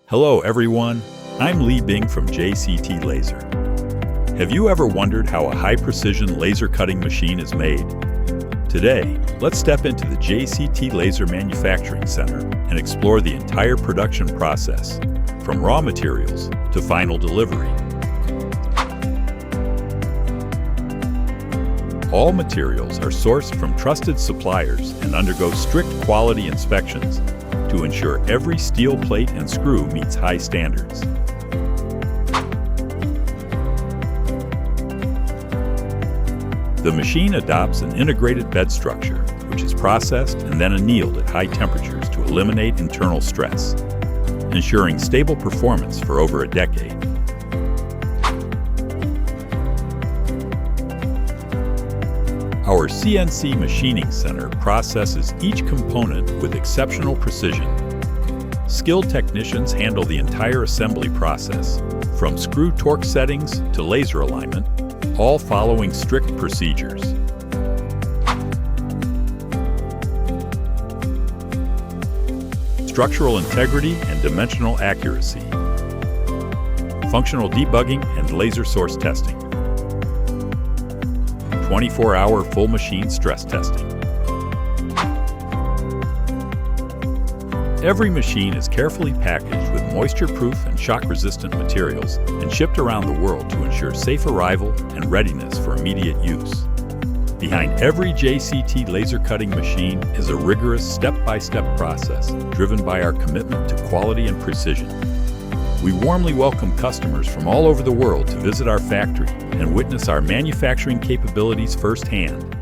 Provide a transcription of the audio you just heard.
Hello everyone, I'm Lee Bing from JCT Laser. Have you ever wondered how a high-precision laser cutting machine is made? Today, let's step into the JCT Laser Manufacturing Center and explore the entire production process, from raw materials to final delivery. All materials are sourced from trusted suppliers and undergo strict quality inspections to ensure every steel plate and screw meets high standards. The machine adopts an integrated bed structure, which is processed and then annealed at high temperatures to eliminate internal stress, ensuring stable performance for over a decade. Our CNC machining center processes each component with exceptional precision. Skilled technicians handle the entire assembly process, from screw torque settings to laser alignment, all following strict procedures. Structural integrity and dimensional accuracy. Functional debugging and laser source testing. 24-hour full machine stress testing. Every machine is carefully packaged with moisture-proof and shock-resistant materials and shipped around the world to ensure safe arrival and readiness for immediate use. Behind every JCT laser cutting machine is a rigorous step-by-step process driven by our commitment to quality and precision. We warmly welcome customers from all over the world to visit our factory and witness our manufacturing capabilities firsthand.